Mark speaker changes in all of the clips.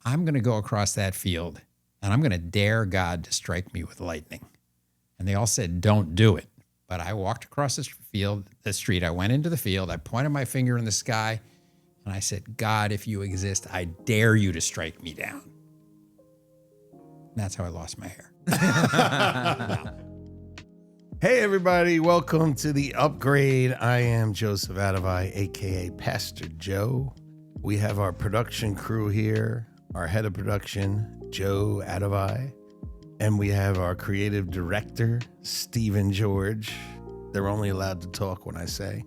Speaker 1: I'm going to go across that field and I'm going to dare God to strike me with lightning. And they all said, don't do it. But I walked across the street. I went into the field. I pointed my finger in the sky and I said, God, if you exist, I dare you to strike me down. And that's how I lost my hair.
Speaker 2: Hey, everybody. Welcome to The Upgrade. I am Joseph Adavai, a.k.a. Pastor Joe. We have our production crew here, our head of production, Joe Adavai, and we have our creative director, Stephen George. They're only allowed to talk when I say,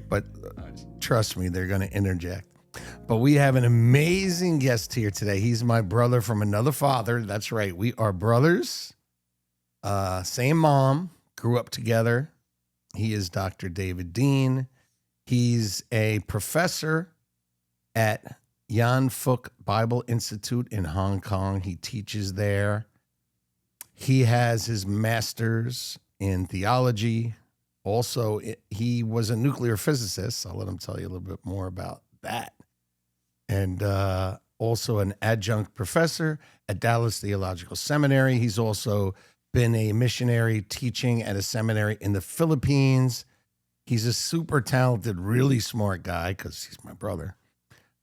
Speaker 2: but trust me, they're going to interject. But we have an amazing guest here today. He's my brother from another father. That's right. We are brothers. Same mom. Grew up together. He is Dr. David Dean. He's a professor at Yan Phuc Bible Institute in Hong Kong. He teaches there. He has his master's in theology. Also, he was a nuclear physicist. I'll let him tell you a little bit more about that. And also an adjunct professor at Dallas Theological Seminary. He's also been a missionary teaching at a seminary in the Philippines. He's a super talented, really smart guy because he's my brother.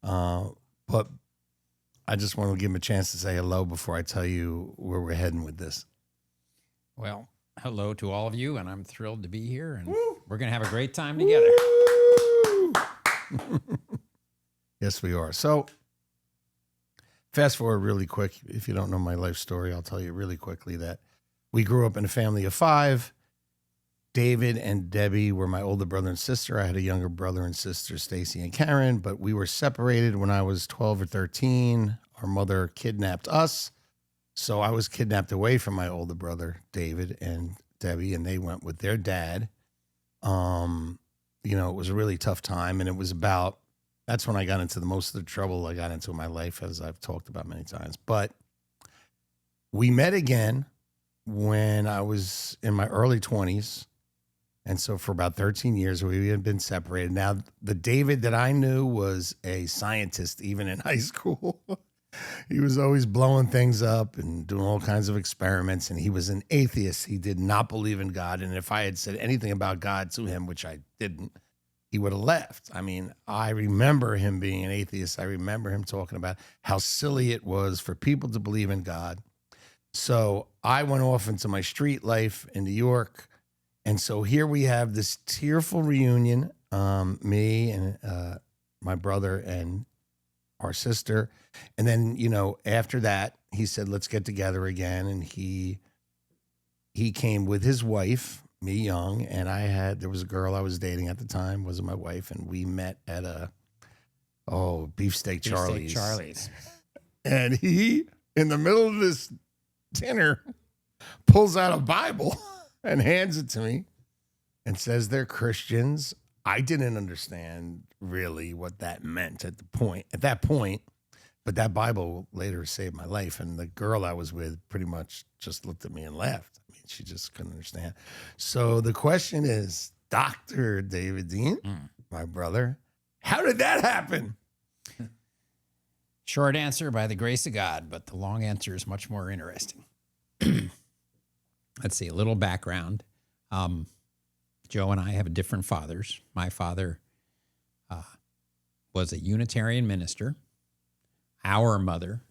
Speaker 2: But I just want to give him a chance to say hello before I tell you where we're heading with this.
Speaker 1: Well, hello to all of you, and I'm thrilled to be here, and we're going to have a great time together.
Speaker 2: Yes, we are. So fast forward really quick. If you don't know my life story, I'll tell you really quickly that we grew up in a family of 5. David and Debbie were my older brother and sister. I had a younger brother and sister, Stacy and Karen, but we were separated when I was 12 or 13. Our mother kidnapped us. So I was kidnapped away from my older brother, David and Debbie, and they went with their dad. It was a really tough time. And it was that's when I got into the most of the trouble I got into in my life, as I've talked about many times. But we met again when I was in my early 20s. And so for about 13 years, we had been separated. Now, the David that I knew was a scientist, even in high school. He was always blowing things up and doing all kinds of experiments. And he was an atheist. He did not believe in God. And if I had said anything about God to him, which I didn't, he would have left. I mean, I remember him being an atheist. I remember him talking about how silly it was for people to believe in God. So I went off into my street life in New York. And so here we have this tearful reunion, me and my brother and our sister. And then, after that, he said, let's get together again. And he came with his wife, me young, and there was a girl I was dating at the time, wasn't my wife. And we met at Beefsteak Charlie's.
Speaker 1: Charlie's.
Speaker 2: And he, in the middle of this dinner, pulls out a Bible and hands it to me and says they're Christians. I didn't understand really what that meant at that point, but that Bible later saved my life. And the girl I was with pretty much just looked at me and laughed. I mean, she just couldn't understand. So the question is, Dr. David Dean, my brother, how did that happen?
Speaker 1: Short answer, by the grace of God, but the long answer is much more interesting. Let's see, a little background. Joe and I have different fathers. My father was a Unitarian minister. Our mother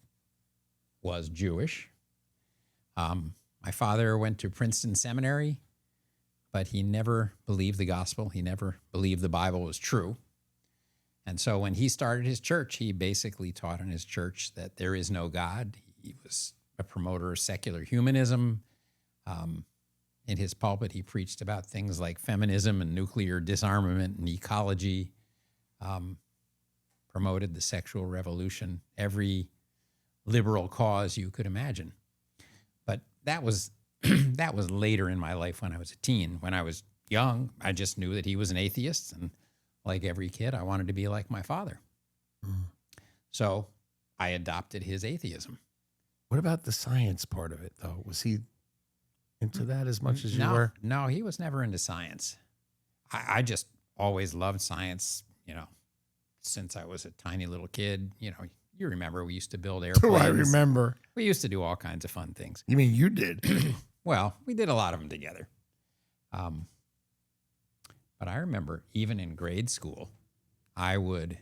Speaker 1: was Jewish. My father went to Princeton Seminary, but he never believed the gospel. He never believed the Bible was true. And so when he started his church, he basically taught in his church that there is no God. He was a promoter of secular humanism. In his pulpit, he preached about things like feminism and nuclear disarmament and ecology, promoted the sexual revolution, every liberal cause you could imagine. But that was that was later in my life when I was a teen. When I was young, I just knew that he was an atheist, and like every kid, I wanted to be like my father. So I adopted his atheism.
Speaker 2: What about the science part of it, though? Was he into that as much as you were?
Speaker 1: No, he was never into science. I just always loved science, since I was a tiny little kid. you remember we used to build
Speaker 2: Do
Speaker 1: airplanes.
Speaker 2: I remember?
Speaker 1: We used to do all kinds of fun things.
Speaker 2: You mean you did?
Speaker 1: Well, we did a lot of them together. But I remember even in grade school, I would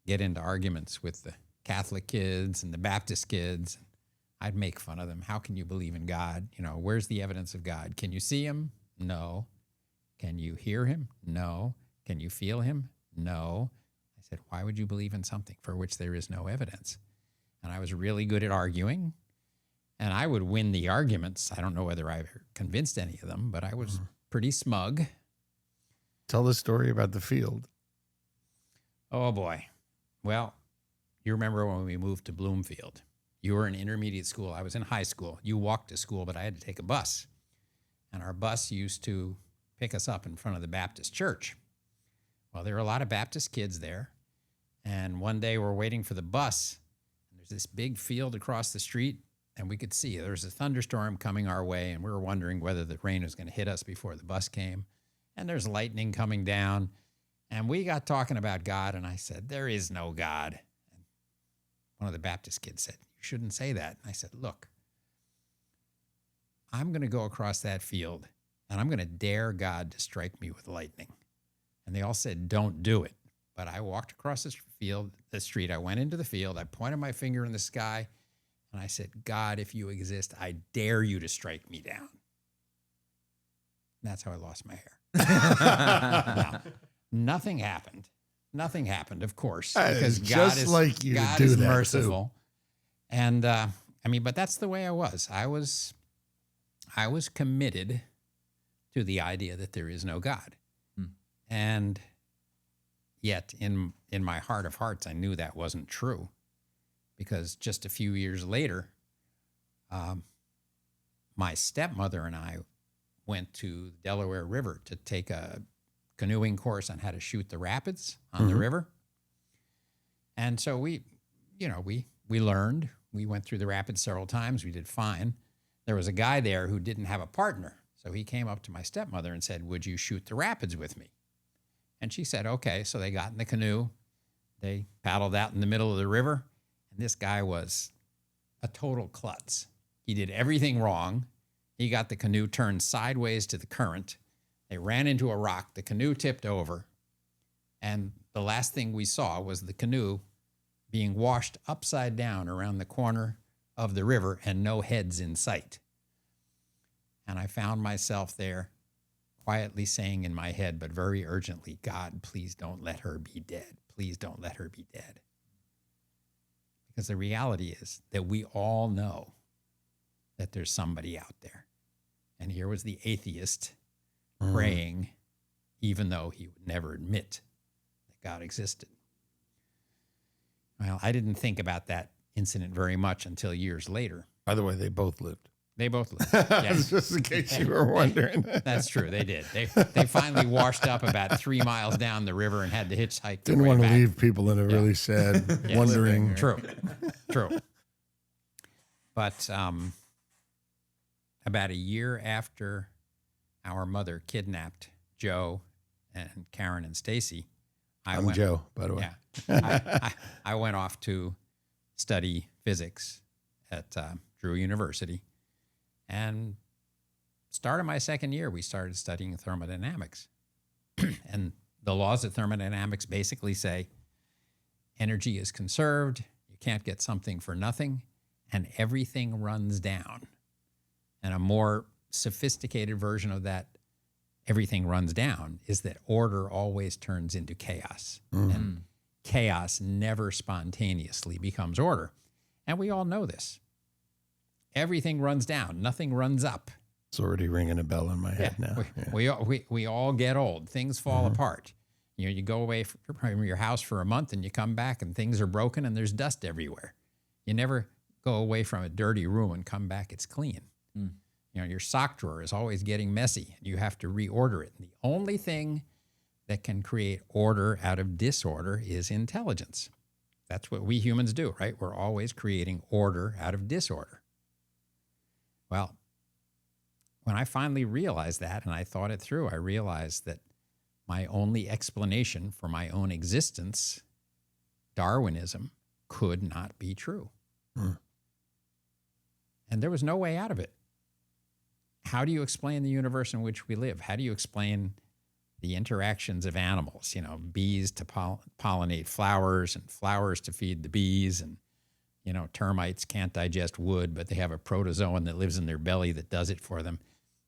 Speaker 1: get into arguments with the Catholic kids and the Baptist kids. I'd make fun of them. How can you believe in God? You know, where's the evidence of God? Can you see him? No. Can you hear him? No. Can you feel him? No. I said, why would you believe in something for which there is no evidence? And I was really good at arguing, and I would win the arguments. I don't know whether I convinced any of them, but I was pretty smug.
Speaker 2: Tell the story about the field.
Speaker 1: Oh, boy. Well, you remember when we moved to Bloomfield. You were in intermediate school. I was in high school. You walked to school, but I had to take a bus. And our bus used to pick us up in front of the Baptist church. Well, there were a lot of Baptist kids there. And one day we're waiting for the bus. And there's this big field across the street. And we could see there was a thunderstorm coming our way. And we were wondering whether the rain was going to hit us before the bus came. And there's lightning coming down. And we got talking about God. And I said, there is no God. And one of the Baptist kids said, you shouldn't say that. And I said, look, I'm going to go across that field and I'm going to dare God to strike me with lightning. And they all said, don't do it. But I walked across the street. I went into the field. I pointed my finger in the sky and I said, God, if you exist, I dare you to strike me down. And that's how I lost my hair. Now, nothing happened. Nothing happened, of course, because God is
Speaker 2: like you
Speaker 1: God
Speaker 2: do
Speaker 1: is
Speaker 2: that
Speaker 1: merciful.
Speaker 2: too.
Speaker 1: And but that's the way I was. I was committed to the idea that there is no God. And yet in my heart of hearts, I knew that wasn't true, because just a few years later, my stepmother and I went to the Delaware River to take a canoeing course on how to shoot the rapids on the river. And so we learned. We went through the rapids several times. We did fine. There was a guy there who didn't have a partner. So he came up to my stepmother and said, would you shoot the rapids with me? And she said, okay. So they got in the canoe. They paddled out in the middle of the river. And this guy was a total klutz. He did everything wrong. He got the canoe turned sideways to the current. They ran into a rock. The canoe tipped over. And the last thing we saw was the canoe being washed upside down around the corner of the river and no heads in sight. And I found myself there quietly saying in my head, but very urgently, God, please don't let her be dead. Please don't let her be dead. Because the reality is that we all know that there's somebody out there. And here was the atheist praying, even though he would never admit that God existed. Well, I didn't think about that incident very much until years later.
Speaker 2: By the way, they both lived.
Speaker 1: They both lived. Yes.
Speaker 2: Just in case you were wondering.
Speaker 1: That's true. They did. They finally washed up about 3 miles down the river and had to hitchhike.
Speaker 2: Didn't want to leave people in a really sad, wondering.
Speaker 1: True. But about a year after our mother kidnapped Joe and Karen and Stacy,
Speaker 2: I'm Joe, by the way.
Speaker 1: Yeah, I went off to study physics at Drew University, and started my second year. We started studying thermodynamics, and the laws of thermodynamics basically say energy is conserved. You can't get something for nothing, and everything runs down. And a more sophisticated version of that, everything runs down, is that order always turns into chaos. And chaos never spontaneously becomes order. And we all know this. Everything runs down. Nothing runs up.
Speaker 2: It's already ringing a bell in my head now.
Speaker 1: We all get old. Things fall apart. You know, you go away from your house for a month and you come back and things are broken and there's dust everywhere. You never go away from a dirty room and come back, it's clean. You know, your sock drawer is always getting messy and you have to reorder it. And the only thing that can create order out of disorder is intelligence. That's what we humans do, right? We're always creating order out of disorder. Well, when I finally realized that and I thought it through, I realized that my only explanation for my own existence, Darwinism, could not be true.
Speaker 2: Hmm.
Speaker 1: And there was no way out of it. How do you explain the universe in which we live? How do you explain the interactions of animals? You know, bees to pollinate flowers and flowers to feed the bees. And, you know, termites can't digest wood, but they have a protozoan that lives in their belly that does it for them.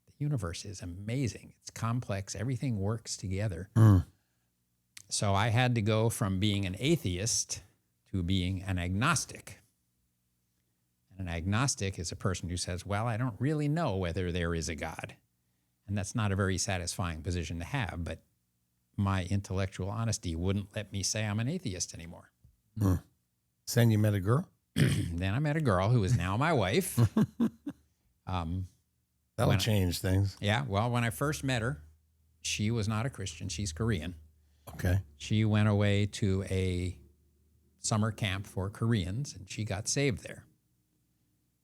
Speaker 1: The universe is amazing. It's complex. Everything works together. So I had to go from being an atheist to being an agnostic. And an agnostic is a person who says, well, I don't really know whether there is a God. And that's not a very satisfying position to have, but my intellectual honesty wouldn't let me say I'm an atheist anymore.
Speaker 2: Then you met a girl?
Speaker 1: Then I met a girl who is now my wife.
Speaker 2: That'll change things.
Speaker 1: Yeah, well, when I first met her, she was not a Christian. She's Korean.
Speaker 2: Okay.
Speaker 1: She went away to a summer camp for Koreans, and she got saved there.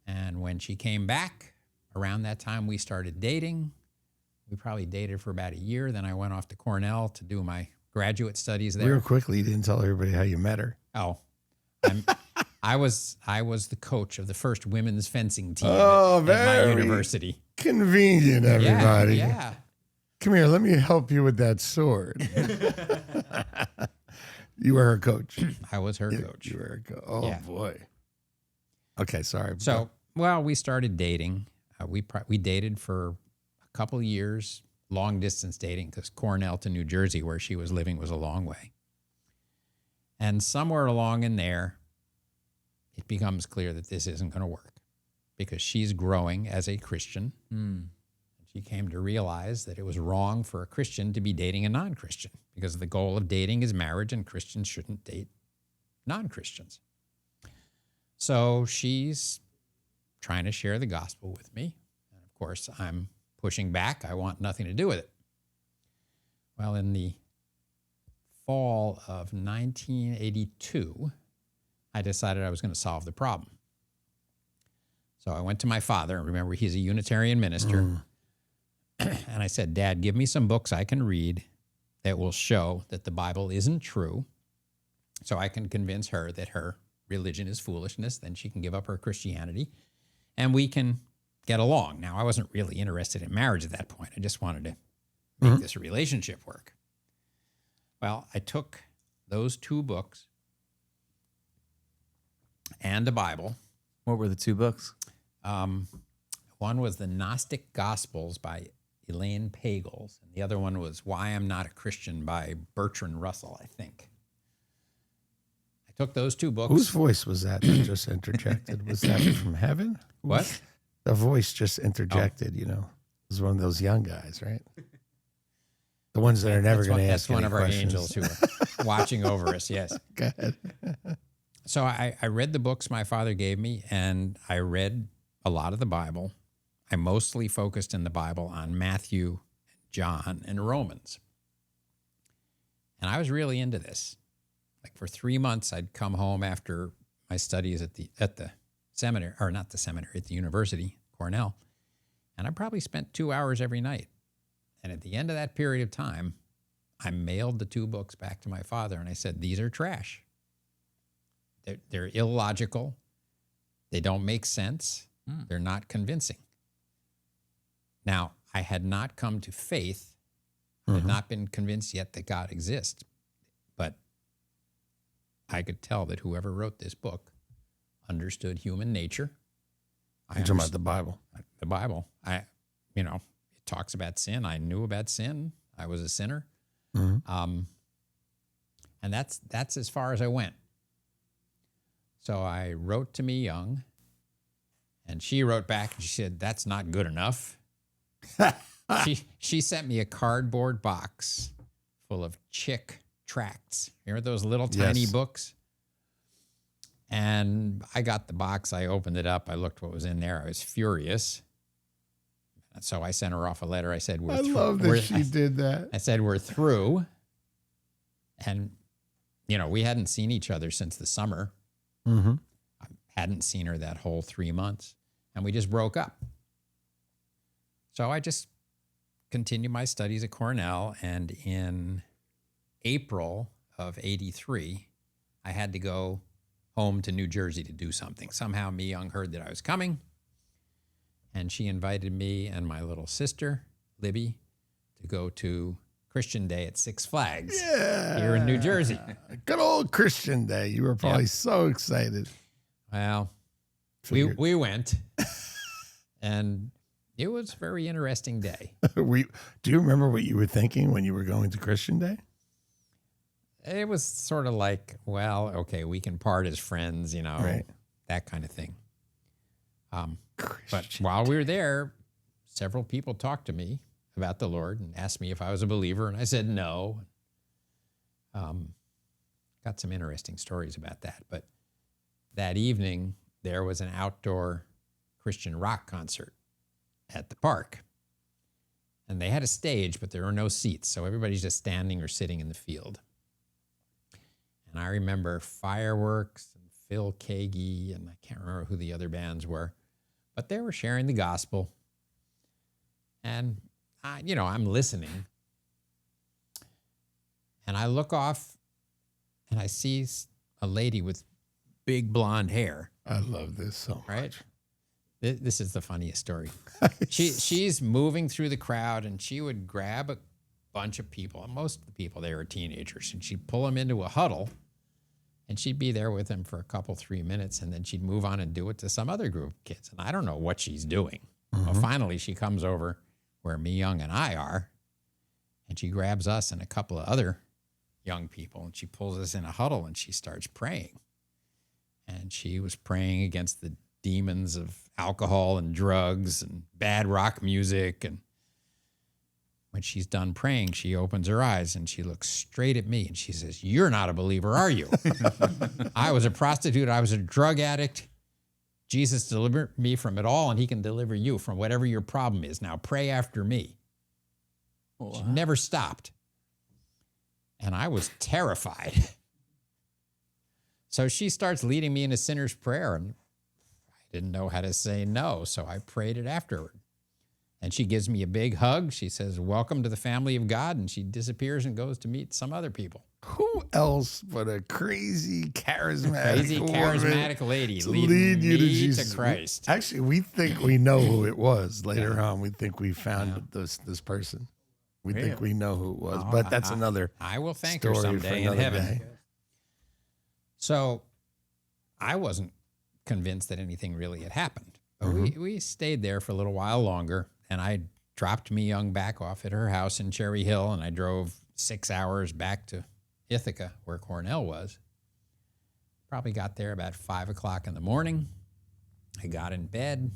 Speaker 1: And when she came back, around that time we started dating. We probably dated for about a year. Then I went off to Cornell to do my graduate studies there.
Speaker 2: Real quickly, you didn't tell everybody how you met her.
Speaker 1: Oh, I was the coach of the first women's fencing team at my university.
Speaker 2: Convenient, everybody.
Speaker 1: Yeah.
Speaker 2: Come here, let me help you with that sword. You were her coach.
Speaker 1: I was her coach.
Speaker 2: You were her coach. Oh,
Speaker 1: yeah.
Speaker 2: Boy. Okay, sorry.
Speaker 1: So, well, we started dating. We dated for a couple of years, long distance dating, because Cornell to New Jersey, where she was living, was a long way. And somewhere along in there, it becomes clear that this isn't going to work because she's growing as a Christian. She came to realize that it was wrong for a Christian to be dating a non-Christian because the goal of dating is marriage, and Christians shouldn't date non-Christians. So she's trying to share the gospel with me. And of course, I'm pushing back. I want nothing to do with it. Well, in the fall of 1982, I decided I was going to solve the problem. So I went to my father. Remember, he's a Unitarian minister. And I said, Dad, give me some books I can read that will show that the Bible isn't true, so I can convince her that her religion is foolishness. Then she can give up her Christianity, and we can get along. Now, I wasn't really interested in marriage at that point. I just wanted to make this relationship work. Well, I took those two books and the Bible.
Speaker 3: What were the two books?
Speaker 1: One was the Gnostic Gospels by Elaine Pagels, and the other one was Why I'm Not a Christian by Bertrand Russell, I think. I took those two books.
Speaker 2: Whose voice was that just interjected? Was that from heaven?
Speaker 1: What?
Speaker 2: The voice just interjected, you know. It was one of those young guys, right? The ones that are never going to ask
Speaker 1: That's one
Speaker 2: any
Speaker 1: of our
Speaker 2: questions.
Speaker 1: angels who are watching over us, yes.
Speaker 2: Go ahead.
Speaker 1: So I read the books my father gave me, and I read a lot of the Bible. I mostly focused in the Bible on Matthew, John, and Romans. And I was really into this. Like for 3 months, I'd come home after my studies at the seminary, or not the seminary, at the university, Cornell, and I probably spent 2 hours every night. And at the end of that period of time, I mailed the two books back to my father, and I said, these are trash. They're illogical. They don't make sense. They're not convincing. Now, I had not come to faith. I had not been convinced yet that God exists. But I could tell that whoever wrote this book understood human nature.
Speaker 2: You're talking about the Bible.
Speaker 1: The Bible. It talks about sin. I knew about sin. I was a sinner. And that's as far as I went. So I wrote to Me Young, and she wrote back and she said, that's not good enough. She sent me a cardboard box full of Chick tracts. Remember those little tiny books? And I got the box. I opened it up. I looked what was in there. I was furious. So I sent her off a letter. I said,
Speaker 2: I love that she did that.
Speaker 1: I said, we're through. And, we hadn't seen each other since the summer. I hadn't seen her that whole 3 months. And we just broke up. So I just continued my studies at Cornell. And in April of 83, I had to go home to New Jersey to do something. Somehow Mi Young heard that I was coming, and she invited me and my little sister, Libby, to go to Christian Day at Six Flags here in New Jersey.
Speaker 2: Good old Christian Day. You were probably so excited.
Speaker 1: Well, we went, and it was a very interesting day.
Speaker 2: Do you remember what you were thinking when you were going to Christian Day?
Speaker 1: It was sort of like, well, okay, we can part as friends,
Speaker 2: Right.
Speaker 1: that kind of thing. But while we were there, several people talked to me about the Lord and asked me if I was a believer, and I said no. Got some interesting stories about that. But that evening, there was an outdoor Christian rock concert at the park. And they had a stage, but there were no seats, so everybody's just standing or sitting in the field. And I remember Fireworks and Phil Kagi, and I can't remember who the other bands were, but they were sharing the gospel. And, I'm listening. And I look off, and I see a lady with big blonde hair.
Speaker 2: I love this so much.
Speaker 1: Right? This is the funniest story. She's moving through the crowd, and she would grab a bunch of people, and most of the people there are teenagers, and she'd pull them into a huddle, and she'd be there with them for a couple, 3 minutes, and then she'd move on and do it to some other group of kids. And I don't know what she's doing. Mm-hmm. Well, finally, she comes over where Mi Young and I are, and she grabs us and a couple of other young people, and she pulls us in a huddle, and she starts praying. And she was praying against the demons of alcohol and drugs and bad rock music. And when she's done praying, she opens her eyes and she looks straight at me and she says, "You're not a believer, are you?" I was a prostitute. I was a drug addict. Jesus delivered me from it all, and he can deliver you from whatever your problem is. Now pray after me. Wow. She never stopped. And I was terrified. So she starts leading me in a sinner's prayer, and I didn't know how to say no, so I prayed it afterward. And she gives me a big hug. She says, "Welcome to the family of God," and she disappears and goes to meet some other people.
Speaker 2: Who else but a crazy charismatic
Speaker 1: lady leading me to Christ?
Speaker 2: Actually, we think we know who it was. Later on, we think we found this person. We think we know who it was, but that's another
Speaker 1: I will thank her someday in heaven. Day. So I wasn't convinced that anything really had happened. But we stayed there for a little while longer, and I dropped Mi Young back off at her house in Cherry Hill, and I drove 6 hours back to Ithaca, where Cornell was. Probably got there about 5 o'clock in the morning. I got in bed.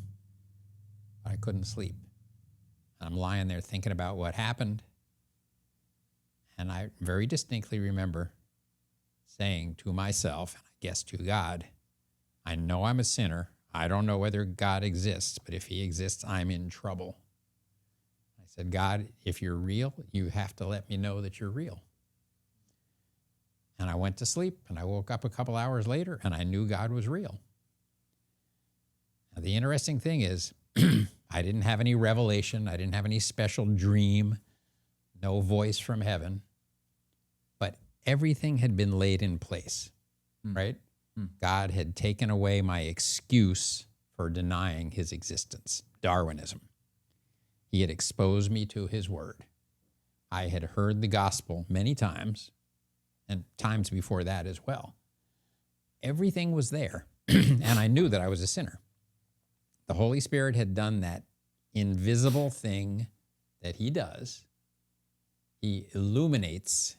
Speaker 1: I couldn't sleep. I'm lying there thinking about what happened. And I very distinctly remember saying to myself, and I guess to God, "I know I'm a sinner. I don't know whether God exists, but if he exists, I'm in trouble." I said, "God, if you're real, you have to let me know that you're real." And I went to sleep, and I woke up a couple hours later, and I knew God was real. Now, the interesting thing is, I didn't have any revelation. I didn't have any special dream, no voice from heaven, but everything had been laid in place, right? God had taken away my excuse for denying his existence, Darwinism. He had exposed me to his word. I had heard the gospel many times, and times before that as well. Everything was there, and I knew that I was a sinner. The Holy Spirit had done that invisible thing that he does. He illuminates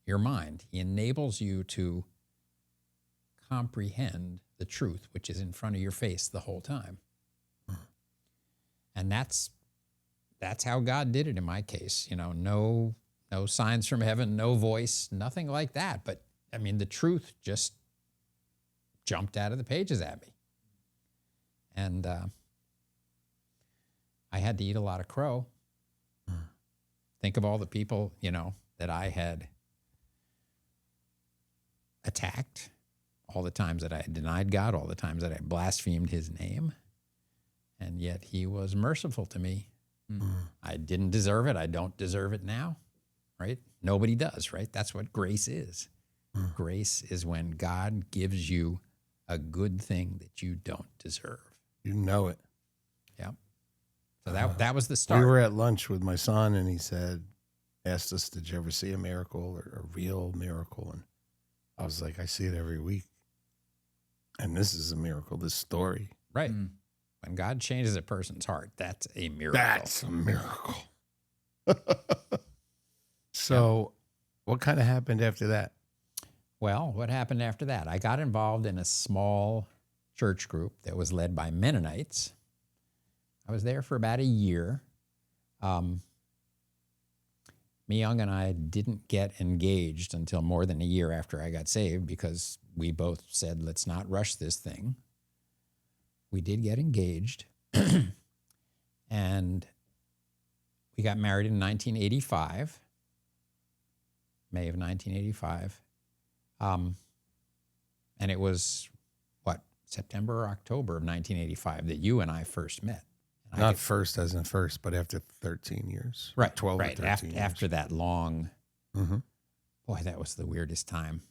Speaker 1: your mind. He enables you to comprehend the truth, which is in front of your face the whole time. And that's how God did it in my case. No signs from heaven, no voice, nothing like that. But I mean, the truth just jumped out of the pages at me. And I had to eat a lot of crow. Think of all the people, that I had attacked, all the times that I had denied God, all the times that I blasphemed his name. And yet he was merciful to me. I didn't deserve it. I don't deserve it now, right? Nobody does, right? That's what grace is. Grace is when God gives you a good thing that you don't deserve.
Speaker 2: You know it.
Speaker 1: Yeah. So that was the start.
Speaker 2: We were at lunch with my son, and he asked us, did you ever see a miracle or a real miracle? And I was like, I see it every week. And this is a miracle, this story.
Speaker 1: Right. When God changes a person's heart, that's a miracle.
Speaker 2: That's a miracle. So what kind of happened after that?
Speaker 1: Well, what happened after that? I got involved in a small church group that was led by Mennonites. I was there for about a year. Mi-young and I didn't get engaged until more than a year after I got saved because we both said, let's not rush this thing. We did get engaged, and we got married in 1985, May of 1985. And it was, September or October of 1985 that you and I first met. And
Speaker 2: Not first as in first, but after 13 years.
Speaker 1: Right.
Speaker 2: 12
Speaker 1: right.
Speaker 2: or 13 years.
Speaker 1: After that long,
Speaker 2: Mm-hmm.
Speaker 1: boy, that was the weirdest time.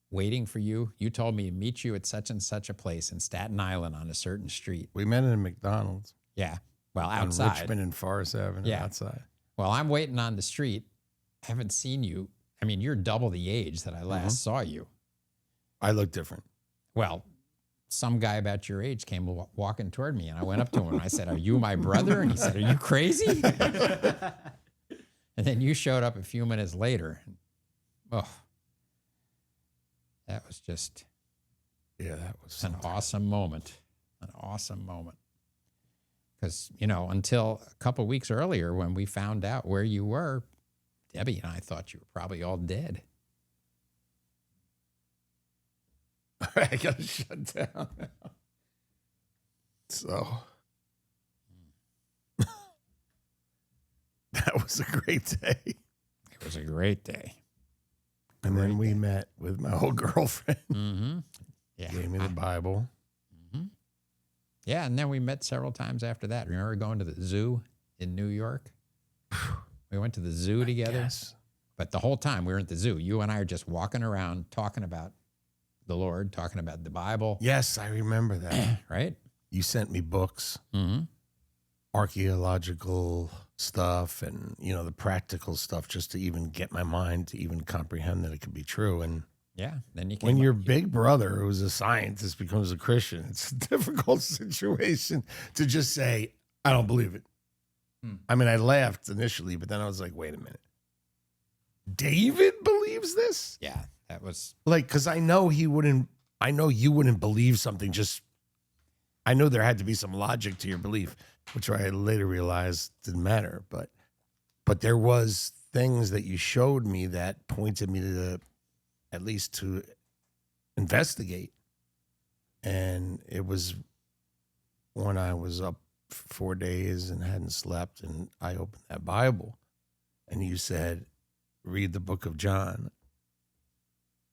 Speaker 1: Waiting for you. You told me to meet you at such and such a place in Staten Island on a certain street.
Speaker 2: We met in McDonald's.
Speaker 1: Yeah. Well,
Speaker 2: On
Speaker 1: outside.
Speaker 2: Richmond and Forest Avenue.
Speaker 1: Yeah.
Speaker 2: Outside.
Speaker 1: Well, I'm waiting on the street. I haven't seen you. I mean, you're double the age that I last saw you.
Speaker 2: I look different.
Speaker 1: Well, some guy about your age came walking toward me, and I went up to him and I said, "Are you my brother?" And he said, "Are you crazy?" And then you showed up a few minutes later. Oh, that was just
Speaker 2: Yeah, that was
Speaker 1: an awesome moment. An awesome moment. Because, until a couple of weeks earlier when we found out where you were, Debbie and I thought you were probably all dead.
Speaker 2: I gotta shut down now. So that was a great day.
Speaker 1: It was a great day.
Speaker 2: And then we met with my old girlfriend.
Speaker 1: Mm-hmm. Yeah.
Speaker 2: Gave me the Bible.
Speaker 1: Mm-hmm. Yeah, and then we met several times after that. Remember going to the zoo in New York? We went to the zoo together.
Speaker 2: Yes.
Speaker 1: But the whole time we were at the zoo, you and I are just walking around talking about the Lord, talking about the Bible.
Speaker 2: Yes, I remember that.
Speaker 1: Right?
Speaker 2: You sent me books,
Speaker 1: Mm-hmm.
Speaker 2: archaeological stuff, and the practical stuff, just to even get my mind to even comprehend that it could be true. And
Speaker 1: Yeah. Then you came
Speaker 2: when
Speaker 1: up-
Speaker 2: your big brother, who's a scientist, becomes a Christian, it's a difficult situation to just say, I don't believe it. I mean, I laughed initially, but then I was like, wait a minute. David believes this?
Speaker 1: Yeah, that was
Speaker 2: Because I know you wouldn't believe something I know there had to be some logic to your belief, which I later realized didn't matter. But there was things that you showed me that pointed me to at least to investigate. And it was when I was up for 4 days and hadn't slept, and I opened that Bible, and you said, read the book of John.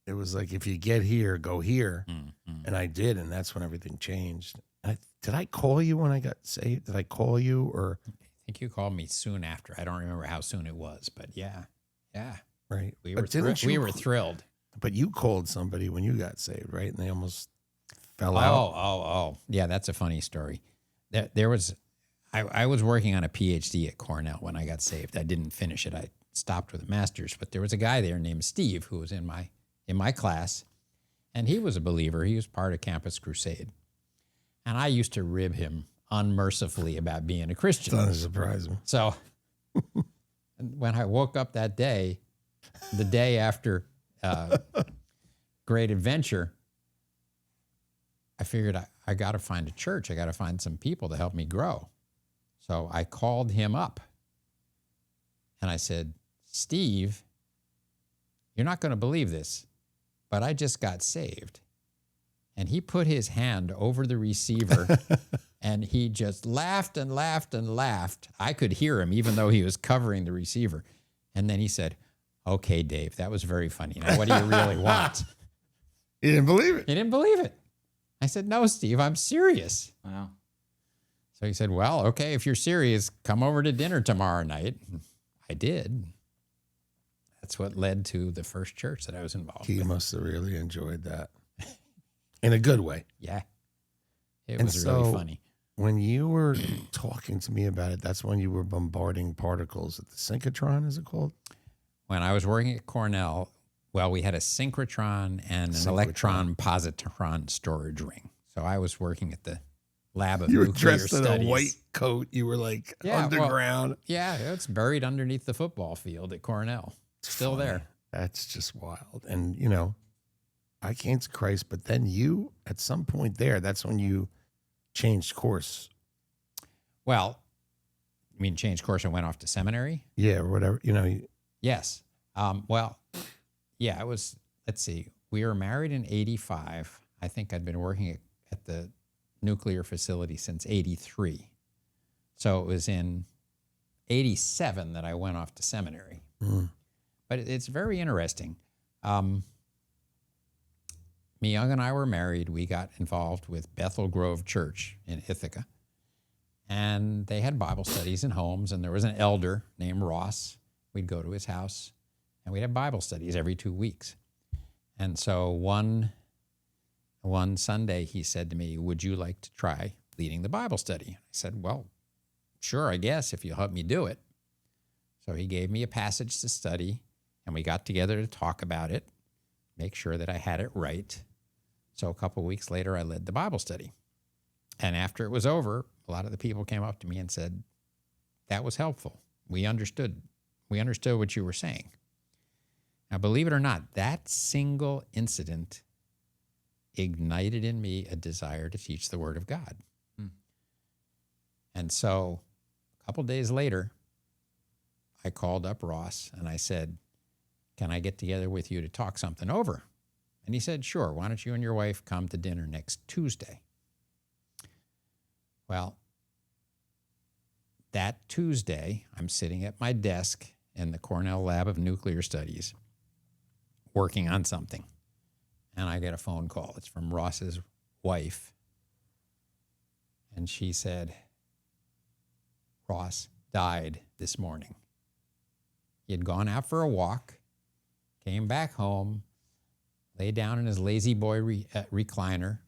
Speaker 2: It was like, if you get here, go here.
Speaker 1: Mm-hmm.
Speaker 2: And I did, and that's when everything changed. Did I call you when I got saved? Did I call you or?
Speaker 1: I think you called me soon after. I don't remember how soon it was, but yeah.
Speaker 2: Right.
Speaker 1: We
Speaker 2: But
Speaker 1: were
Speaker 2: didn't you-
Speaker 1: we were thrilled.
Speaker 2: But you called somebody when you got saved, right? And they almost fell
Speaker 1: Oh,
Speaker 2: out.
Speaker 1: yeah, that's a funny story. There was, I was working on a PhD at Cornell when I got saved. I didn't finish it. I stopped with a master's, but there was a guy there named Steve who was in my class, and he was a believer. He was part of Campus Crusade, and I used to rib him unmercifully about being a Christian.
Speaker 2: Doesn't surprise me.
Speaker 1: So when I woke up that day, the day after Great Adventure, I figured I got to find a church. I got to find some people to help me grow. So I called him up and I said, Steve, you're not going to believe this, but I just got saved. And he put his hand over the receiver and he just laughed and laughed and laughed. I could hear him even though he was covering the receiver. And then he said, okay, Dave, that was very funny. Now, what do you really want?
Speaker 2: You didn't believe it.
Speaker 1: He didn't believe it. I said, no, Steve, I'm serious.
Speaker 3: Wow.
Speaker 1: So he said, well, okay, if you're serious, come over to dinner tomorrow night. I did. That's what led to the first church that I was involved
Speaker 2: He
Speaker 1: with.
Speaker 2: must have really enjoyed that. in a good way.
Speaker 1: Yeah. It
Speaker 2: And
Speaker 1: was really
Speaker 2: so-
Speaker 1: funny.
Speaker 2: When you were talking to me about it, that's when you were bombarding particles at the synchrotron, is it called?
Speaker 1: When I was working at Cornell, well, we had a synchrotron and an electron positron storage ring. So I was working at the lab of
Speaker 2: You were
Speaker 1: nuclear
Speaker 2: dressed
Speaker 1: studies.
Speaker 2: in a white coat. You were like
Speaker 1: Yeah, well,
Speaker 2: underground.
Speaker 1: Yeah, it's buried underneath the football field at Cornell. Still
Speaker 2: Funny.
Speaker 1: there.
Speaker 2: That's just wild. And, you know, I came to Christ, but then you, at some point there, that's when you changed course.
Speaker 1: Well, you mean change course and went off to seminary?
Speaker 2: Yeah, or whatever, you know.
Speaker 1: Yes. Well, yeah, it was, let's see, we were married in 85. I think I'd been working at the nuclear facility since 83. So it was in 87 that I went off to seminary.
Speaker 2: Mm.
Speaker 1: But it's very interesting. Me Young and I were married. We got involved with Bethel Grove Church in Ithaca. And they had Bible studies in homes, and there was an elder named Ross. We'd go to his house, and we'd have Bible studies every 2 weeks. And so one Sunday, he said to me, "Would you like to try leading the Bible study?" I said, "Well, sure, I guess, if you'll help me do it." So he gave me a passage to study, and we got together to talk about it, make sure that I had it right. So a couple of weeks later, I led the Bible study. And after it was over, a lot of the people came up to me and said, "That was helpful. We understood what you were saying." Now, believe it or not, that single incident ignited in me a desire to teach the Word of God. And so a couple days later, I called up Ross and I said, "Can I get together with you to talk something over?" And he said, "Sure. Why don't you and your wife come to dinner next Tuesday?" Well, that Tuesday, I'm sitting at my desk in the Cornell Lab of Nuclear Studies working on something. And I get a phone call. It's from Ross's wife. And she said, "Ross died this morning. He had gone out for a walk, came back home, lay down in his lazy boy recliner.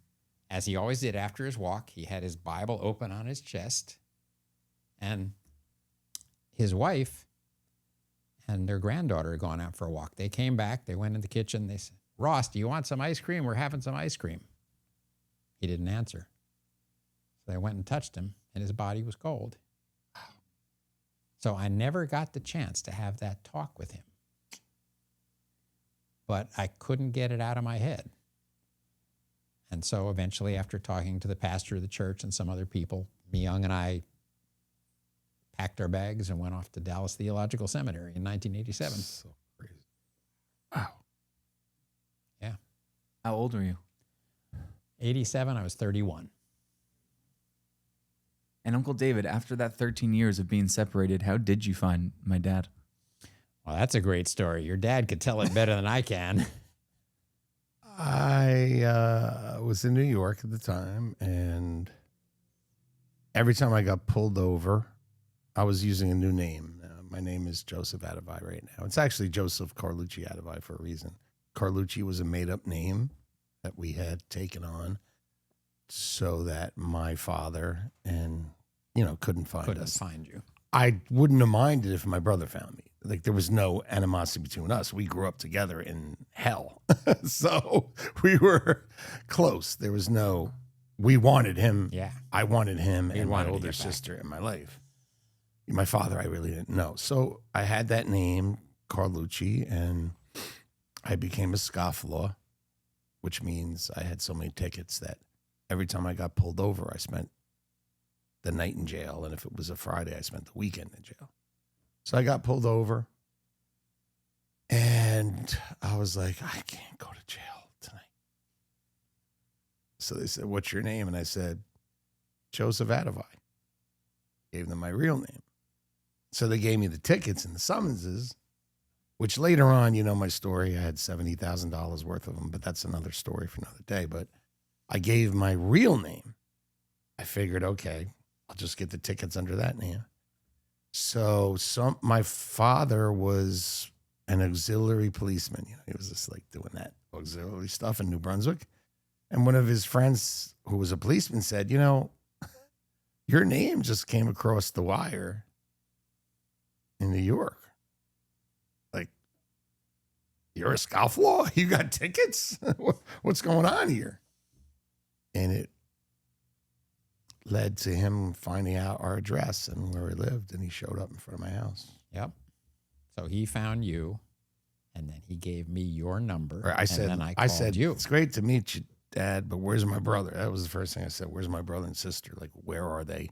Speaker 1: As he always did after his walk, he had his Bible open on his chest. And his wife and their granddaughter had gone out for a walk. They came back. They went in the kitchen. They said, 'Ross, do you want some ice cream? We're having some ice cream.' He didn't answer. So they went and touched him, and his body was cold. So I never got the chance to have that talk with him. But I couldn't get it out of my head. And so eventually, after talking to the pastor of the church and some other people, me Young and I packed our bags and went off to Dallas Theological Seminary in 1987.
Speaker 2: So crazy. Wow.
Speaker 1: Yeah.
Speaker 3: How old were you?
Speaker 1: 87, I was 31.
Speaker 3: And Uncle David, after that 13 years of being separated, how did you find my dad?
Speaker 1: Well, that's a great story. Your dad could tell it better than I can.
Speaker 2: I was in New York at the time, and every time I got pulled over, I was using a new name. My name is Joseph Adavai right now. It's actually Joseph Carlucci Adavai for a reason. Carlucci was a made-up name that we had taken on so that my father and, couldn't find us.
Speaker 1: Find you.
Speaker 2: I wouldn't have minded if my brother found me. Like, there was no animosity between us. We grew up together in hell. So we were close. There was no, we wanted him.
Speaker 1: Yeah.
Speaker 2: I wanted him
Speaker 1: You
Speaker 2: and my
Speaker 1: wanted to
Speaker 2: older
Speaker 1: get back.
Speaker 2: sister in my life. My father, I really didn't know. So I had that name, Carlucci, and I became a scofflaw, which means I had so many tickets that every time I got pulled over, I spent the night in jail. And if it was a Friday, I spent the weekend in jail. So I got pulled over, and I was like, I can't go to jail tonight. So they said, "What's your name?" And I said, Joseph Adavai. Gave them my real name. So they gave me the tickets and the summonses, which later on, my story, I had $70,000 worth of them, but that's another story for another day. But I gave my real name. I figured, okay, I'll just get the tickets under that name. So my father was an auxiliary policeman. He was just like doing that auxiliary stuff in New Brunswick. And one of his friends, who was a policeman, said, you know, your name just came across the wire in New York. Like, you're a scofflaw? You got tickets? What's going on here? And it led to him finding out our address and where we lived, and he showed up in front of my house.
Speaker 1: Yep. So he found you, and then he gave me your number.
Speaker 2: Or I said,
Speaker 1: and then I called you.
Speaker 2: It's great to meet you, Dad, but where's my brother? That was the first thing I said. Where's my brother and sister? Like, where are they?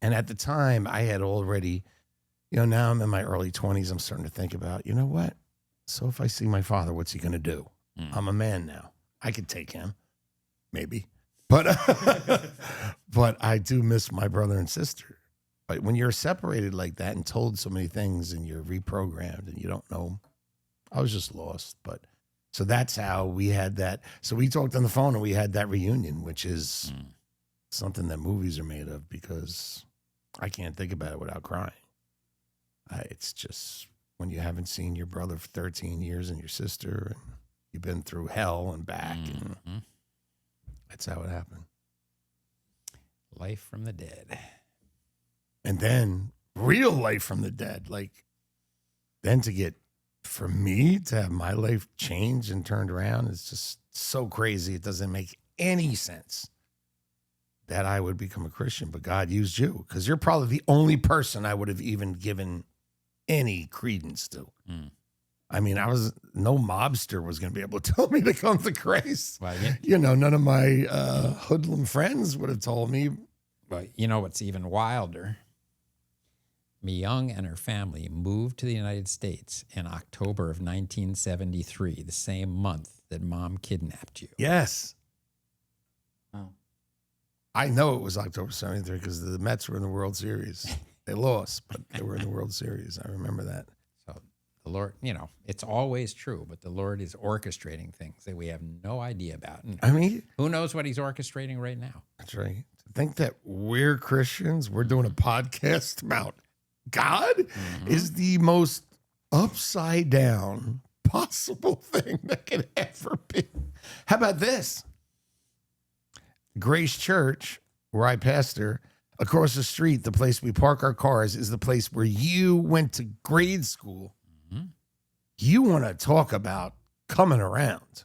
Speaker 2: And at the time, I had already, now I'm in my early 20s. I'm starting to think about, you know what? So if I see my father, what's he going to do? I'm a man now. I could take him, maybe. But but I do miss my brother and sister. But when you're separated like that and told so many things and you're reprogrammed and you don't know, I was just lost. But so that's how we had that. So we talked on the phone and we had that reunion, which is something that movies are made of, because I can't think about it without crying. It's just when you haven't seen your brother for 13 years and your sister, and you've been through hell and back. And that's how it happened.
Speaker 1: Life from the dead.
Speaker 2: And then real life from the dead. Like, then for me to have my life changed and turned around is just so crazy. It doesn't make any sense that I would become a Christian, but God used you, because you're probably the only person I would have even given any credence to. I mean, no mobster was going to be able to tell me to come to Christ.
Speaker 1: Well,
Speaker 2: none of my hoodlum friends would have told me.
Speaker 1: But you know what's even wilder? Mi-young and her family moved to the United States in October of 1973, the same month that Mom kidnapped you.
Speaker 2: Yes.
Speaker 3: Oh.
Speaker 2: I know it was October 73 because the Mets were in the World Series. They lost, but they were in the World Series. I remember that.
Speaker 1: So the Lord, it's always true, but the Lord is orchestrating things that we have no idea about. And
Speaker 2: I mean,
Speaker 1: who knows what he's orchestrating right now?
Speaker 2: That's right. To think that we're Christians, we're doing a podcast about God is the most upside down possible thing that could ever be. How about this? Grace Church, where I pastor, across the street, the place we park our cars, is the place where you went to grade school. You want to talk about coming around.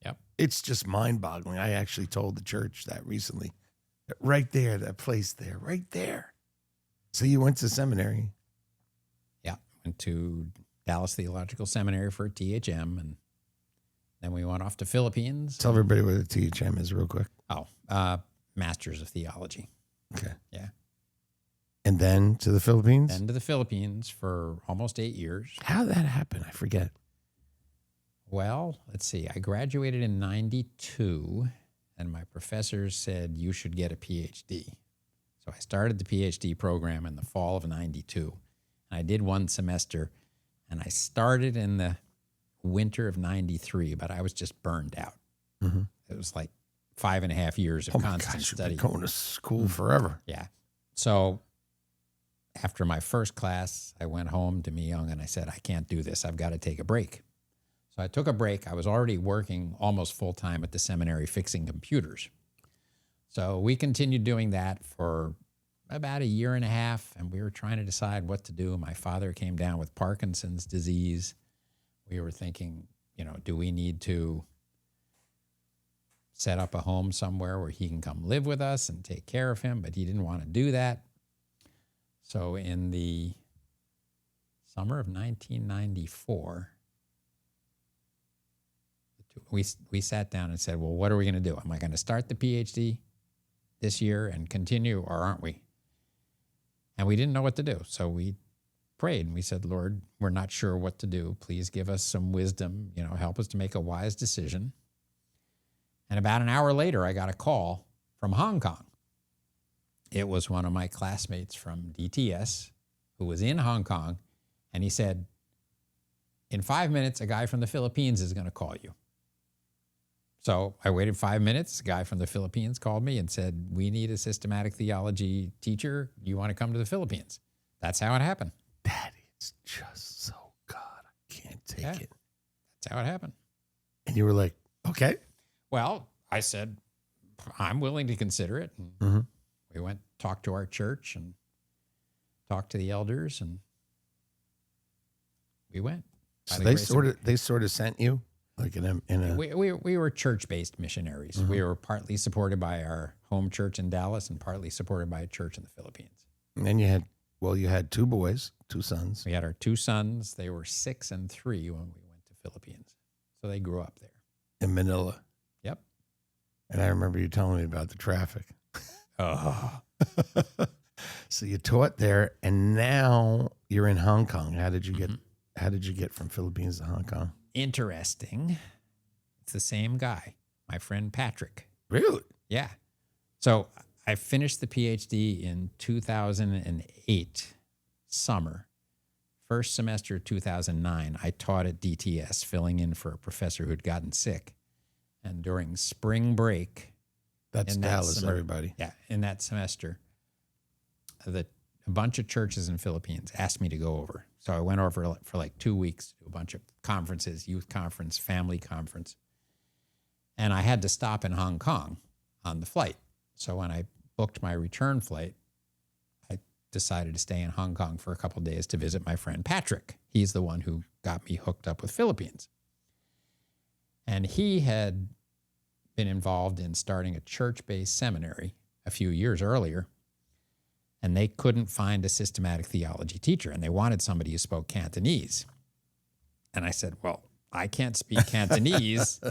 Speaker 1: Yep.
Speaker 2: It's just mind-boggling. I actually told the church that recently. Right there, that place there, right there. So you went to seminary.
Speaker 1: Yeah. Went to Dallas Theological Seminary for a THM, and then we went off to Philippines.
Speaker 2: Tell everybody what a THM is real quick.
Speaker 1: Masters of Theology.
Speaker 2: Okay.
Speaker 1: Yeah.
Speaker 2: And then to the Philippines?
Speaker 1: Then to the Philippines for almost 8 years.
Speaker 2: How did that happen? I forget.
Speaker 1: Well, let's see. I graduated in 92, and my professors said, you should get a PhD. So I started the PhD program in the fall of 92. And I did one semester, and I started in the winter of 93, but I was just burned out. It was like 5.5 years of constant study.
Speaker 2: You've been going to school forever.
Speaker 1: Yeah. So after my first class, I went home to Mi-young and I said, I can't do this. I've got to take a break. So I took a break. I was already working almost full time at the seminary fixing computers. So we continued doing that for about 1.5 years, and we were trying to decide what to do. My father came down with Parkinson's disease. We were thinking, do we need to set up a home somewhere where he can come live with us and take care of him? But he didn't want to do that. So in the summer of 1994, we sat down and said, well, what are we going to do? Am I going to start the PhD this year and continue, or aren't we? And we didn't know what to do. So we prayed and we said, Lord, we're not sure what to do. Please give us some wisdom, help us to make a wise decision. And about an hour later, I got a call from Hong Kong. It was one of my classmates from DTS who was in Hong Kong, and he said, in 5 minutes, a guy from the Philippines is going to call you. So I waited 5 minutes. A guy from the Philippines called me and said, we need a systematic theology teacher. You want to come to the Philippines? That's how it happened.
Speaker 2: That is just so God. I can't take it.
Speaker 1: That's how it happened.
Speaker 2: And you were like, Okay.
Speaker 1: Well, I said, I'm willing to consider it. And
Speaker 2: Mm-hmm.
Speaker 1: we went, talked to our church and talked to the elders, and we went.
Speaker 2: So they sort of sent you like in a
Speaker 1: We were church-based missionaries.
Speaker 2: Mm-hmm.
Speaker 1: We were partly supported by our home church in Dallas and partly supported by a church in the Philippines.
Speaker 2: and then you had 2 boys, 2 sons.
Speaker 1: We had our 2 sons. They were 6 and 3 when we went to Philippines. So they grew up there.
Speaker 2: In Manila.
Speaker 1: Yep.
Speaker 2: And I remember you telling me about the traffic.
Speaker 1: Oh.
Speaker 2: So you taught there, and now you're in Hong Kong. How did you get from Philippines to Hong Kong?
Speaker 1: Interesting. It's the same guy, my friend Patrick.
Speaker 2: Really?
Speaker 1: Yeah. So I finished the PhD in 2008, summer. First semester of 2009, I taught at DTS, filling in for a professor who'd gotten sick. And during spring break,
Speaker 2: That's
Speaker 1: in that
Speaker 2: Dallas,
Speaker 1: summer-
Speaker 2: everybody.
Speaker 1: yeah, in that semester, a bunch of churches in the Philippines asked me to go over. So I went over for like 2 weeks to a bunch of conferences, youth conference, family conference. And I had to stop in Hong Kong on the flight. So when I booked my return flight, I decided to stay in Hong Kong for a couple of days to visit my friend Patrick. He's the one who got me hooked up with Philippines. And he had been involved in starting a church-based seminary a few years earlier, and they couldn't find a systematic theology teacher, and they wanted somebody who spoke Cantonese. And I said, well, I can't speak Cantonese.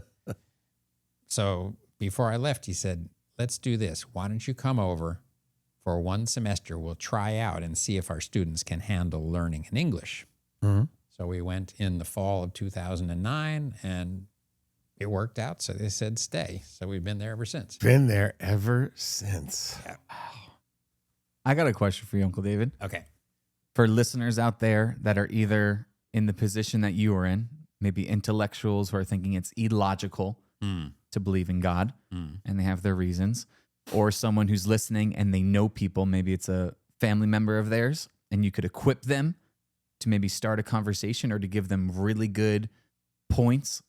Speaker 1: So before I left, he said, let's do this. Why don't you come over for 1 semester? We'll try out and see if our students can handle learning in English.
Speaker 2: Mm-hmm.
Speaker 1: So we went in the fall of 2009, and it worked out. So they said stay. So we've been there ever since.
Speaker 2: Been there ever since.
Speaker 1: Yeah.
Speaker 3: I got a question for you, Uncle David.
Speaker 1: Okay.
Speaker 3: For listeners out there that are either in the position that you are in, maybe intellectuals who are thinking it's illogical to believe in God, and they have their reasons, or someone who's listening and they know people, maybe it's a family member of theirs, and you could equip them to maybe start a conversation or to give them really good points.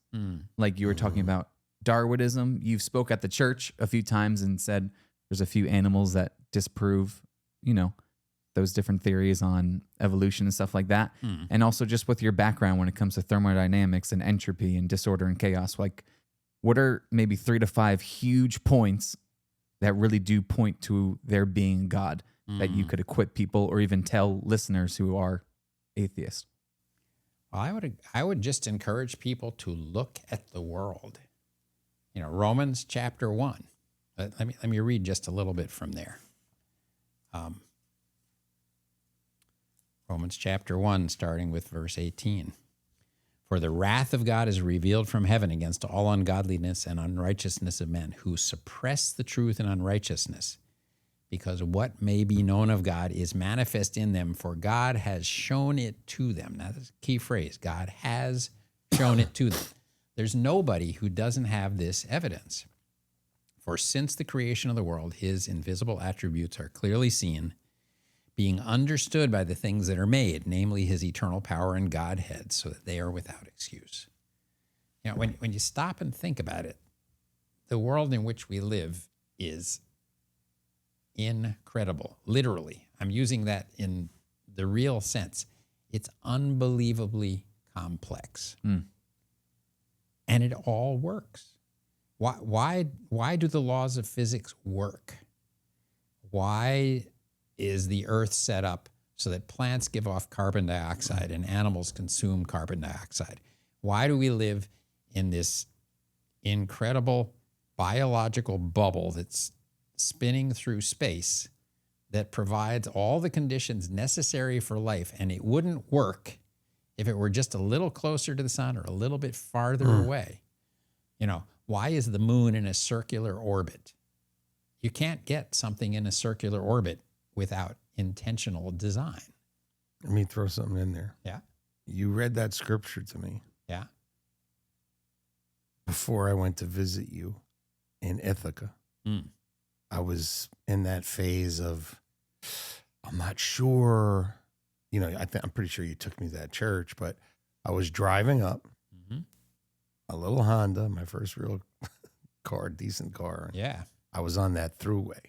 Speaker 3: Like you were talking about Darwinism. You've spoke at the church a few times and said there's a few animals that disprove, those different theories on evolution and stuff like that. And also just with your background when it comes to thermodynamics and entropy and disorder and chaos, like what are maybe 3 to 5 huge points that really do point to there being God that you could equip people or even tell listeners who are atheists?
Speaker 1: Well, I would just encourage people to look at the world. Romans chapter 1. Let me read just a little bit from there. Romans chapter 1, starting with verse 18. For the wrath of God is revealed from heaven against all ungodliness and unrighteousness of men who suppress the truth in unrighteousness, because what may be known of God is manifest in them, for God has shown it to them. Now, that's a key phrase. God has shown it to them. There's nobody who doesn't have this evidence. For since the creation of the world, his invisible attributes are clearly seen, being understood by the things that are made, namely his eternal power and Godhead, so that they are without excuse. When you stop and think about it, the world in which we live is incredible. Literally, I'm using that in the real sense. It's unbelievably complex. And it all works. Why do the laws of physics work? Why is the earth set up so that plants give off carbon dioxide and animals consume carbon dioxide? Why do we live in this incredible biological bubble that's spinning through space that provides all the conditions necessary for life, and it wouldn't work if it were just a little closer to the sun or a little bit farther away? Why is the moon in a circular orbit? You can't get something in a circular orbit without intentional design.
Speaker 2: Let me throw something in there.
Speaker 1: Yeah.
Speaker 2: You read that scripture to me
Speaker 1: Yeah.
Speaker 2: before I went to visit you in Ithaca. I was in that phase of, I'm not sure, I'm pretty sure you took me to that church, but I was driving up a little Honda, my first real car, decent car.
Speaker 1: Yeah.
Speaker 2: I was on that throughway.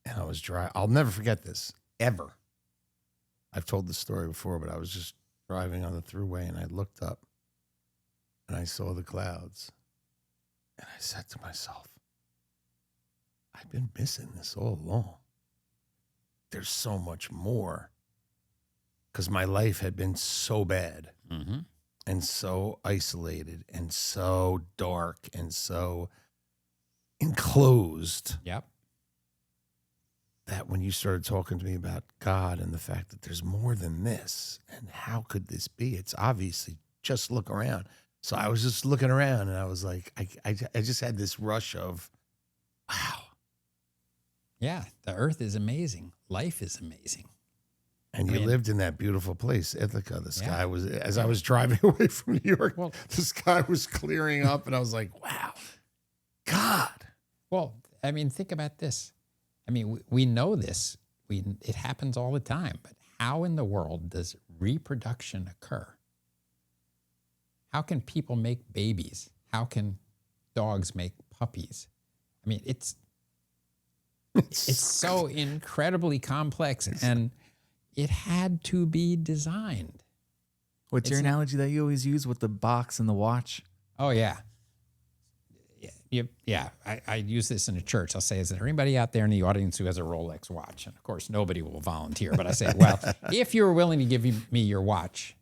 Speaker 2: And I was driving. I'll never forget this, ever. I've told this story before, but I was just driving on the throughway and I looked up and I saw the clouds. And I said to myself, I've been missing this all along. There's so much more. Because my life had been so bad and so isolated and so dark and so enclosed.
Speaker 1: Yep.
Speaker 2: That when you started talking to me about God and the fact that there's more than this, and how could this be? It's obviously just look around. So I was just looking around, and I was like, I just had this rush of, wow.
Speaker 1: Yeah. The earth is amazing. Life is amazing.
Speaker 2: And you lived in that beautiful place, Ithaca. The sky
Speaker 1: Yeah.
Speaker 2: was, as I was driving away from New York,
Speaker 1: Well,
Speaker 2: the sky was clearing up, and I was like, wow, God.
Speaker 1: well, I mean, think about this. I mean, we know this. It happens all the time. But how in the world does reproduction occur? How can people make babies? How can dogs make puppies? I mean, it's so incredibly complex, and it had to be designed.
Speaker 3: What's your analogy that you always use with the box and the watch?
Speaker 1: Oh, yeah. Yeah, I use this in a church. I'll say, is there anybody out there in the audience who has a Rolex watch? And of course, nobody will volunteer. But I say, well, if you were willing to give me your watch,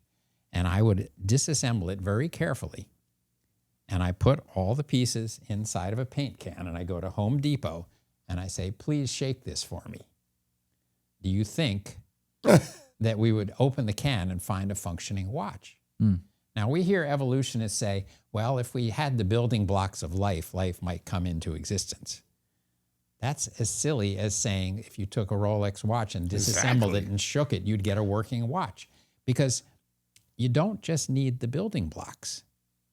Speaker 1: and I would disassemble it very carefully, and I put all the pieces inside of a paint can, and I go to Home Depot, and I say, please shake this for me. Do you think that we would open the can and find a functioning watch? Now, we hear evolutionists say, well, if we had the building blocks of life, life might come into existence. That's as silly as saying if you took a Rolex watch and disassembled it and shook it, you'd get a working watch. Because you don't just need the building blocks.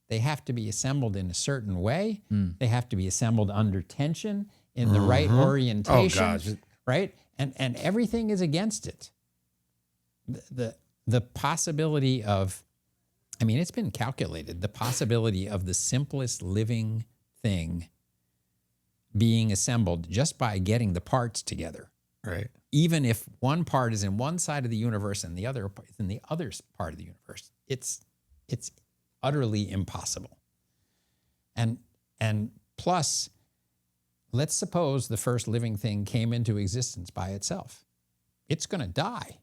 Speaker 1: They have to be assembled in a certain way. They have to be assembled under tension, in the right orientation, right? And everything is against it. The possibility of, I mean, it's been calculated, the possibility of the simplest living thing being assembled just by getting the parts together.
Speaker 2: Right.
Speaker 1: Even if one part is in one side of the universe and the other is in the other part of the universe, it's utterly impossible. And plus, let's suppose the first living thing came into existence by itself. It's going to die.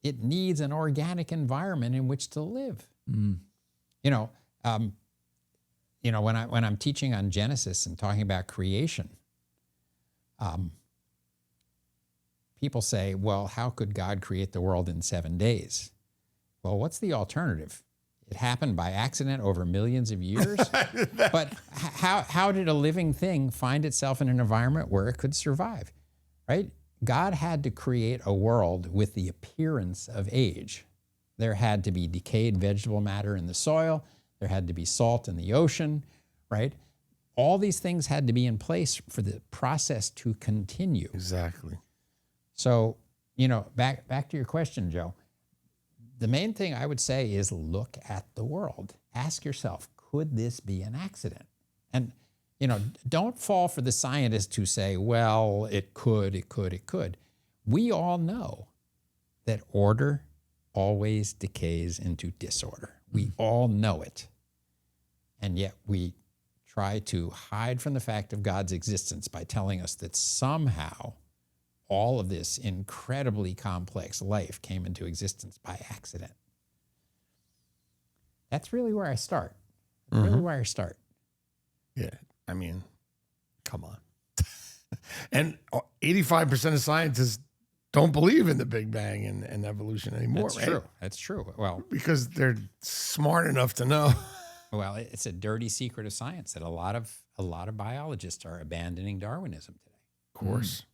Speaker 1: It needs an organic environment in which to live. You know, when I'm teaching on Genesis and talking about creation, people say, well, how could God create the world in 7 days? Well, what's the alternative? It happened by accident over millions of years. But how did a living thing find itself in an environment where it could survive, right? God had to create a world with the appearance of age. There had to be decayed vegetable matter in the soil. There had to be salt in the ocean, right? All these things had to be in place for the process to continue.
Speaker 2: Exactly.
Speaker 1: So, back to your question, Joe. The main thing I would say is look at the world. Ask yourself, could this be an accident? And don't fall for the scientists who say, well, it could. We all know that order always decays into disorder. We all know it. And yet we try to hide from the fact of God's existence by telling us that somehow all of this incredibly complex life came into existence by accident. That's really where I start.
Speaker 2: Yeah. I mean, come on. And 85% of scientists don't believe in the Big Bang and evolution anymore.
Speaker 1: That's true. That's true. Well,
Speaker 2: because they're smart enough to know.
Speaker 1: Well, it's a dirty secret of science that a lot of biologists are abandoning Darwinism today.
Speaker 2: Of course.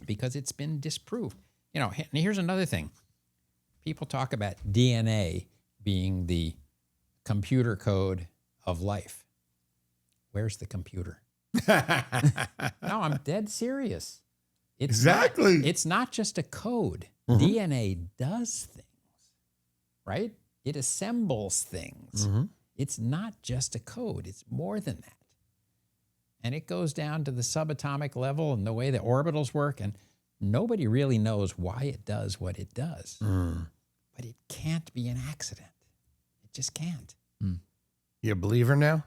Speaker 1: Because it's been disproved. And here's another thing. People talk about DNA being the computer code of life. Where's the computer? No, I'm dead serious.
Speaker 2: Exactly.
Speaker 1: It's not just a code. DNA does things, right? It assembles things.
Speaker 2: Mm-hmm.
Speaker 1: It's not just a code. It's more than that. And it goes down to the subatomic level and the way the orbitals work. And nobody really knows why it does what it does. But it can't be an accident. It just can't.
Speaker 2: You a believer now?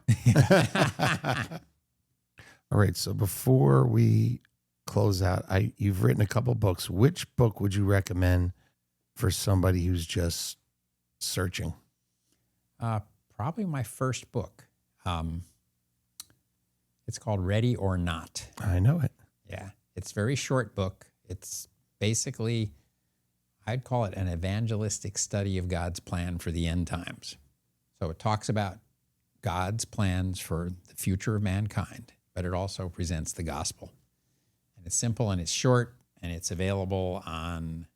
Speaker 2: All right. So before we close out, you've written a couple books. Which book would you recommend for somebody who's just searching?
Speaker 1: Probably my first book. It's called Ready or Not.
Speaker 2: I know it.
Speaker 1: Yeah. It's a very short book. It's basically, I'd call it an evangelistic study of God's plan for the end times. So it talks about God's plans for the future of mankind, but it also presents the gospel. And it's simple and it's short, and it's available on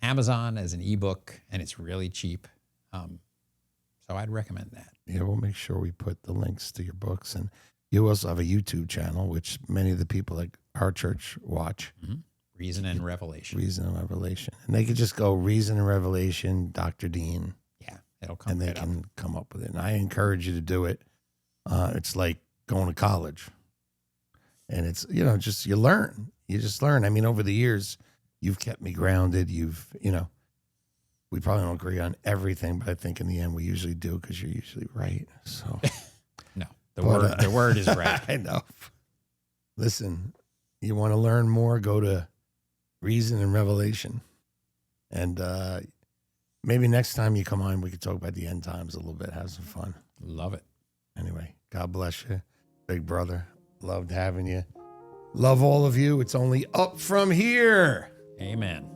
Speaker 1: Amazon as an ebook, and it's really cheap. So I'd recommend that.
Speaker 2: Yeah, we'll make sure we put the links to your books. And you also have a YouTube channel, which many of the people at our church watch.
Speaker 1: Mm-hmm. Reason and Revelation.
Speaker 2: Reason and Revelation. And they could just go Reason and Revelation, Dr. Dean.
Speaker 1: Yeah, it'll come
Speaker 2: And they
Speaker 1: right up.
Speaker 2: can come up with it. And I encourage you to do it. It's like going to college. And it's, just you learn. You just learn. I mean, over the years, you've kept me grounded. We probably don't agree on everything, but I think in the end we usually do because you're usually right. So
Speaker 1: No, the word is right.
Speaker 2: I know. Listen, you want to learn more, go to Reason and Revelation. And maybe next time you come on, we could talk about the end times a little bit, have some fun.
Speaker 1: Love it.
Speaker 2: Anyway, God bless you, big brother. Loved having you. Love all of you. It's only up from here.
Speaker 1: Amen.